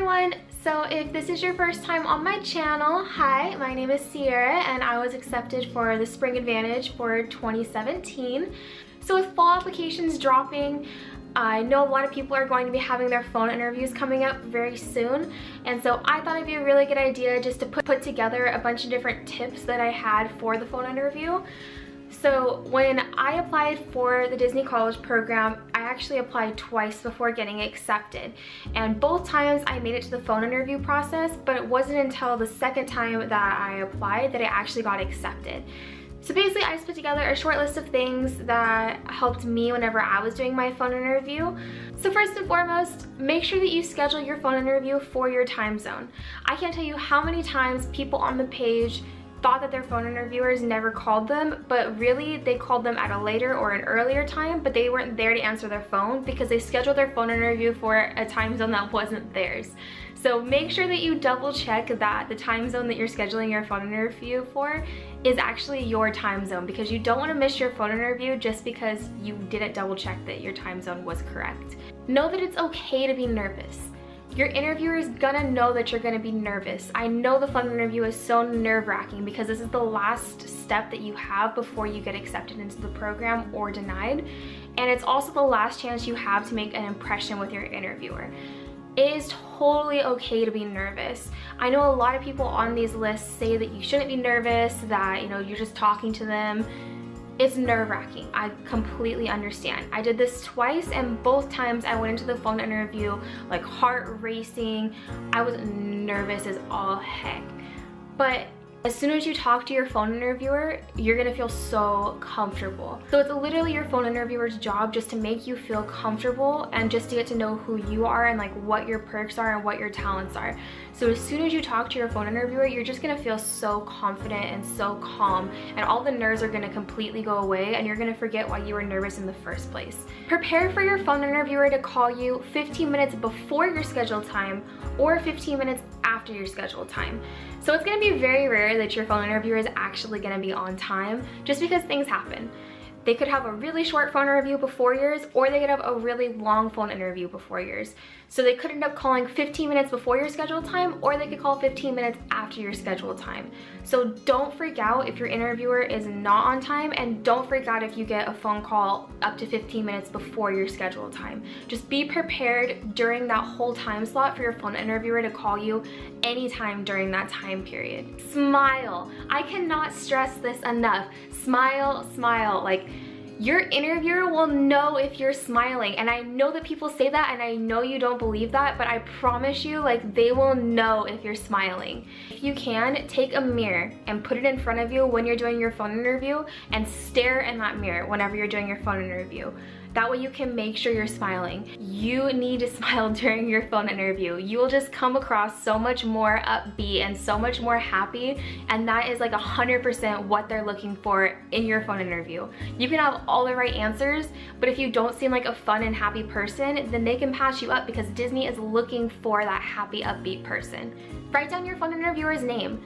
everyone! So if this is your first time on my channel, hi, my name is Sierra and I was accepted for the Spring Advantage for 2017. So with fall applications dropping, I know a lot of people are going to be having their phone interviews coming up very soon, and so I thought it'd be a really good idea just to put together a bunch of different tips that I had for the phone interview. So when I applied for the Disney College program, I actually applied twice before getting accepted, and both times I made it to the phone interview process, but it wasn't until the second time that I applied that I actually got accepted. So basically I just put together a short list of things that helped me whenever I was doing my phone interview. So first and foremost, make sure that you schedule your phone interview for your time zone. I can't tell you how many times people on the page thought that their phone interviewers never called them, but really they called them at a later or an earlier time, but they weren't there to answer their phone because they scheduled their phone interview for a time zone that wasn't theirs. So make sure that you double check that the time zone that you're scheduling your phone interview for is actually your time zone, because you don't want to miss your phone interview just because you didn't double check that your time zone was correct. Know that it's okay to be nervous. Your interviewer is gonna know that you're gonna be nervous. I know the phone interview is so nerve-wracking because this is the last step that you have before you get accepted into the program or denied, and it's also the last chance you have to make an impression with your interviewer. It is totally okay to be nervous. I know a lot of people on these lists say that you shouldn't be nervous, that you're just talking to them. It's nerve-wracking. I completely understand. I did this twice, and both times I went into the phone interview like heart racing. I was nervous as all heck. But as soon as you talk to your phone interviewer, you're gonna feel so comfortable. So it's literally your phone interviewer's job just to make you feel comfortable and just to get to know who you are and like what your perks are and what your talents are. So as soon as you talk to your phone interviewer, you're just gonna feel so confident and so calm, and all the nerves are gonna completely go away, and you're gonna forget why you were nervous in the first place. Prepare for your phone interviewer to call you 15 minutes before your scheduled time or 15 minutes after your scheduled time. So it's gonna be very rare that your phone interviewer is actually gonna be on time, just because things happen. They could have a really short phone interview before yours, or they could have a really long phone interview before yours. So they could end up calling 15 minutes before your scheduled time, or they could call 15 minutes after your scheduled time. So don't freak out if your interviewer is not on time, and don't freak out if you get a phone call up to 15 minutes before your scheduled time. Just be prepared during that whole time slot for your phone interviewer to call you anytime during that time period. Smile. I cannot stress this enough. Smile, smile. Like, your interviewer will know if you're smiling, and I know that people say that, and I know you don't believe that, but I promise you, like, they will know if you're smiling. If you can, take a mirror and put it in front of you when you're doing your phone interview, and stare in that mirror whenever you're doing your phone interview. That way you can make sure you're smiling. You need to smile during your phone interview. You will just come across so much more upbeat and so much more happy, and that is like 100% what they're looking for in your phone interview. You can have all the right answers, but if you don't seem like a fun and happy person, then they can pass you up, because Disney is looking for that happy, upbeat person. Write down your phone interviewer's name.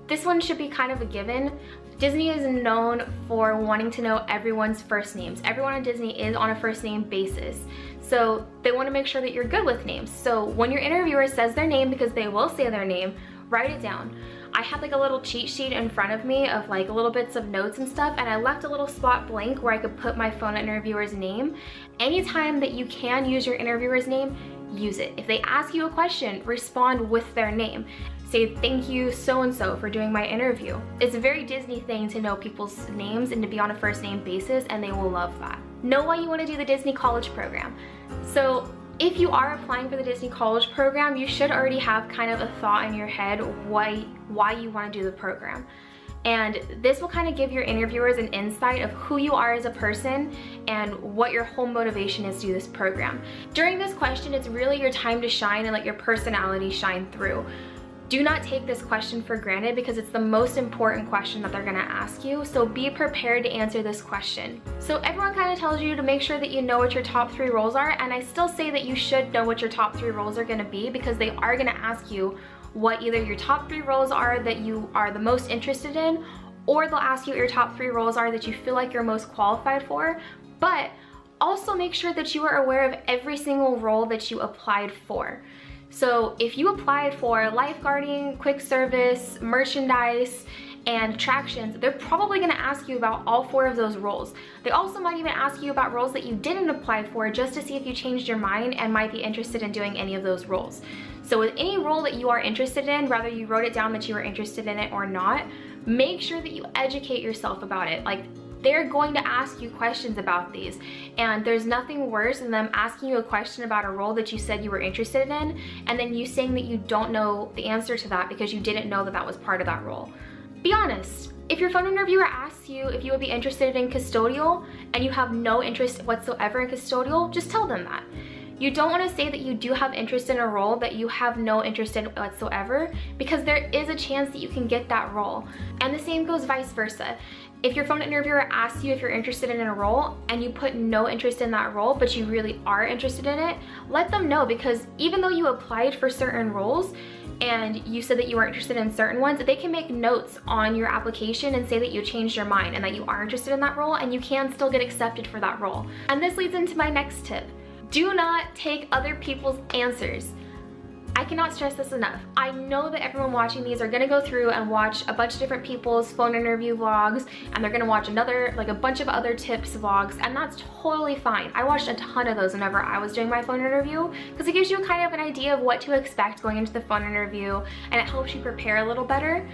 This one should be kind of a given. Disney is known for wanting to know everyone's first names. Everyone at Disney is on a first name basis. So they want to make sure that you're good with names. So when your interviewer says their name, because they will say their name, write it down. I had like a little cheat sheet in front of me of like little bits of notes and stuff, and I left a little spot blank where I could put my phone interviewer's name. Anytime that you can use your interviewer's name, use it. If they ask you a question, respond with their name. Say, thank you so-and-so for doing my interview. It's a very Disney thing to know people's names and to be on a first name basis, and they will love that. Know why you want to do the Disney College program. So if you are applying for the Disney College program, you should already have kind of a thought in your head why you want to do the program. And this will kind of give your interviewers an insight of who you are as a person and what your whole motivation is to do this program. During this question, it's really your time to shine and let your personality shine through. Do not take this question for granted, because it's the most important question that they're gonna ask you, so be prepared to answer this question. So everyone kind of tells you to make sure that you know what your top 3 roles are, and I still say that you should know what your top 3 roles are gonna be, because they are gonna ask you what either your top 3 roles are that you are the most interested in, or they'll ask you what your top 3 roles are that you feel like you're most qualified for. But also make sure that you are aware of every single role that you applied for. So if you applied for lifeguarding, quick service, merchandise, and attractions, they're probably gonna ask you about all 4 of those roles. They also might even ask you about roles that you didn't apply for just to see if you changed your mind and might be interested in doing any of those roles. So with any role that you are interested in, whether you wrote it down that you were interested in it or not, make sure that you educate yourself about it. Like, they're going to ask you questions about these, and there's nothing worse than them asking you a question about a role that you said you were interested in, and then you saying that you don't know the answer to that because you didn't know that that was part of that role. Be honest. If your phone interviewer asks you if you would be interested in custodial and you have no interest whatsoever in custodial, just tell them that. You don't want to say that you do have interest in a role that you have no interest in whatsoever, because there is a chance that you can get that role. And the same goes vice versa. If your phone interviewer asks you if you're interested in a role and you put no interest in that role, but you really are interested in it, let them know, because even though you applied for certain roles and you said that you were interested in certain ones, they can make notes on your application and say that you changed your mind and that you are interested in that role, and you can still get accepted for that role. And this leads into my next tip. Do not take other people's answers. I cannot stress this enough. I know that everyone watching these are gonna go through and watch a bunch of different people's phone interview vlogs, and they're gonna watch a bunch of other tips vlogs, and that's totally fine. I watched a ton of those whenever I was doing my phone interview, because it gives you kind of an idea of what to expect going into the phone interview, and it helps you prepare a little better.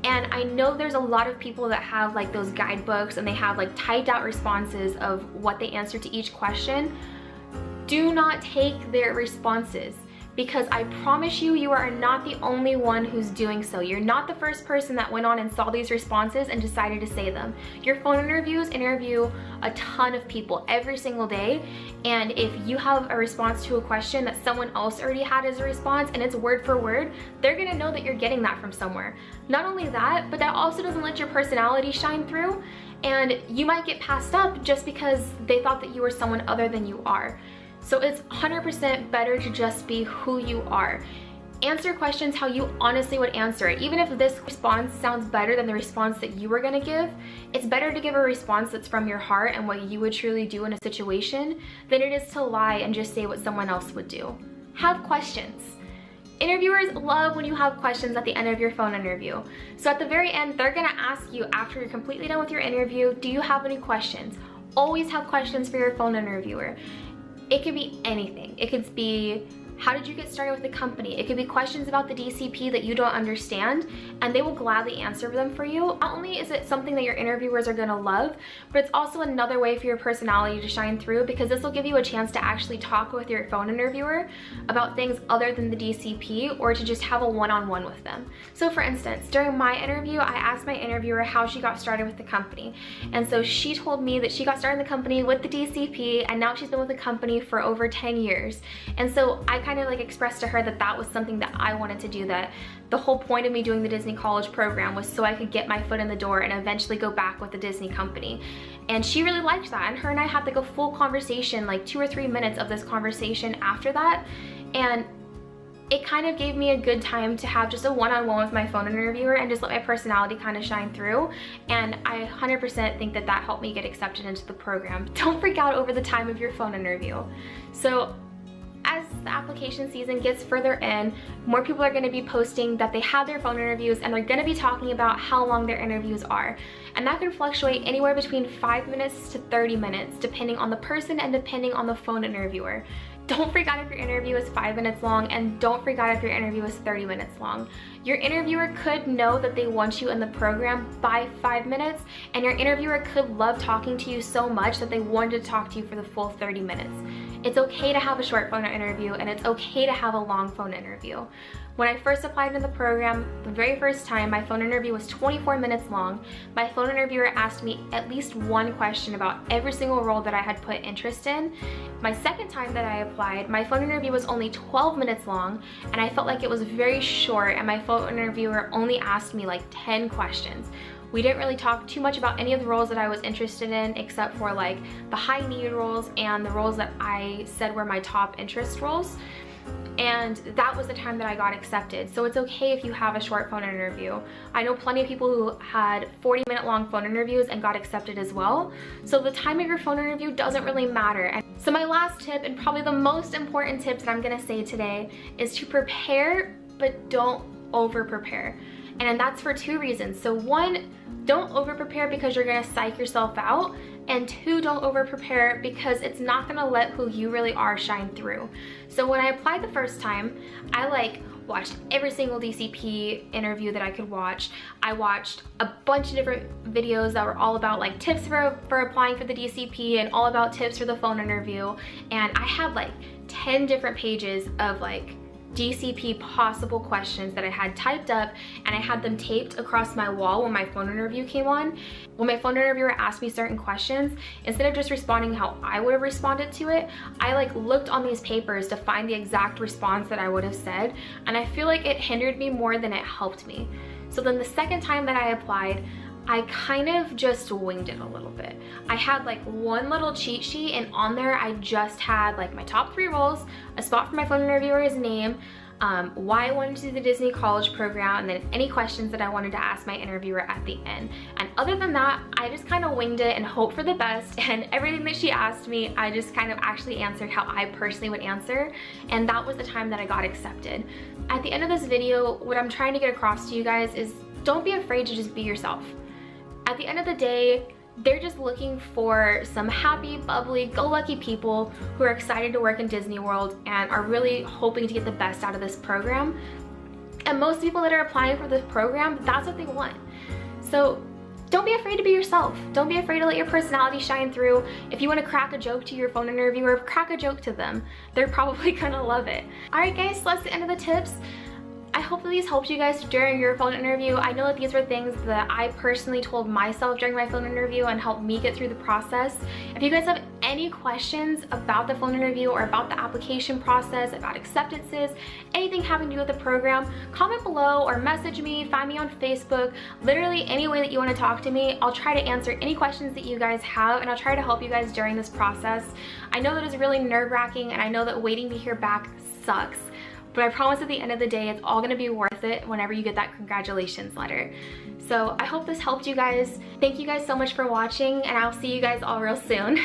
And I know there's a lot of people that have like those guidebooks and they have like typed out responses of what they answer to each question. Do not take their responses, because I promise you, you are not the only one who's doing so. You're not the first person that went on and saw these responses and decided to say them. Your phone interviews interview a ton of people every single day, and if you have a response to a question that someone else already had as a response and it's word for word, they're gonna know that you're getting that from somewhere. Not only that, but that also doesn't let your personality shine through, and you might get passed up just because they thought that you were someone other than you are. So it's 100% better to just be who you are. Answer questions how you honestly would answer it. Even if this response sounds better than the response that you were gonna give, it's better to give a response that's from your heart and what you would truly do in a situation than it is to lie and just say what someone else would do. Have questions. Interviewers love when you have questions at the end of your phone interview. So at the very end, they're gonna ask you after you're completely done with your interview, do you have any questions? Always have questions for your phone interviewer. It could be anything. It could be, how did you get started with the company? It could be questions about the DCP that you don't understand, and they will gladly answer them for you. Not only is it something that your interviewers are gonna love, but it's also another way for your personality to shine through, because this will give you a chance to actually talk with your phone interviewer about things other than the DCP, or to just have a one-on-one with them. So for instance, during my interview, I asked my interviewer how she got started with the company. And so she told me that she got started in the company with the DCP, and now she's been with the company for over 10 years. And so I kind of like expressed to her that that was something that I wanted to do, that the whole point of me doing the Disney College program was so I could get my foot in the door and eventually go back with the Disney company. And she really liked that, and her and I had like a full conversation, like 2 or 3 minutes of this conversation after that, and it kind of gave me a good time to have just a one-on-one with my phone interviewer and just let my personality kind of shine through. And I 100% think that that helped me get accepted into the program. Don't freak out over the time of your phone interview. So as the application season gets further in, more people are going to be posting that they have their phone interviews, and they're going to be talking about how long their interviews are. And that can fluctuate anywhere between 5 minutes to 30 minutes, depending on the person and depending on the phone interviewer. Don't freak out if your interview is 5 minutes long, and don't freak out if your interview is 30 minutes long. Your interviewer could know that they want you in the program by 5 minutes, and your interviewer could love talking to you so much that they wanted to talk to you for the full 30 minutes. It's okay to have a short phone interview, and it's okay to have a long phone interview. When I first applied in the program, the very first time, my phone interview was 24 minutes long. My phone interviewer asked me at least one question about every single role that I had put interest in. My second time that I applied, my phone interview was only 12 minutes long, and I felt like it was very short, and my phone interviewer only asked me like 10 questions. We didn't really talk too much about any of the roles that I was interested in, except for like the high need roles and the roles that I said were my top interest roles. and that was the time that I got accepted. So it's okay if you have a short phone interview. I know plenty of people who had 40-minute long phone interviews and got accepted as well. So the time of your phone interview doesn't really matter. And so my last tip, and probably the most important tip that I'm gonna say today, is to prepare, but don't over prepare. And that's for two reasons. So one, don't over prepare because you're gonna psych yourself out. And two, don't over prepare because it's not gonna let who you really are shine through. So when I applied the first time, I watched every single DCP interview that I could watch. I watched a bunch of different videos that were all about tips for applying for the DCP and all about tips for the phone interview. And I had 10 different pages of DCP possible questions that I had typed up, and I had them taped across my wall when my phone interview came on. When my phone interviewer asked me certain questions, instead of just responding how I would have responded to it, I looked on these papers to find the exact response that I would have said, and I feel like it hindered me more than it helped me. So then the second time that I applied, I kind of just winged it a little bit. I had one little cheat sheet, and on there I just had my top 3 roles, a spot for my phone interviewer's name, why I wanted to do the Disney college program, and then any questions that I wanted to ask my interviewer at the end. And other than that, I just kind of winged it and hoped for the best, and everything that she asked me, I just kind of actually answered how I personally would answer, and that was the time that I got accepted. At the end of this video, what I'm trying to get across to you guys is don't be afraid to just be yourself. At the end of the day, they're just looking for some happy, bubbly, go-lucky people who are excited to work in Disney World and are really hoping to get the best out of this program. And most people that are applying for this program, that's what they want. So don't be afraid to be yourself. Don't be afraid to let your personality shine through. If you want to crack a joke to your phone interviewer, crack a joke to them. They're probably gonna love it. All right, guys, so that's the end of the tips. I hope that these helped you guys during your phone interview. I know that these were things that I personally told myself during my phone interview and helped me get through the process. If you guys have any questions about the phone interview or about the application process, about acceptances, anything having to do with the program, comment below or message me, find me on Facebook, literally any way that you want to talk to me. I'll try to answer any questions that you guys have, and I'll try to help you guys during this process. I know that it's really nerve-wracking, and I know that waiting to hear back sucks. But I promise at the end of the day, it's all gonna be worth it whenever you get that congratulations letter. So I hope this helped you guys. Thank you guys so much for watching, and I'll see you guys all real soon.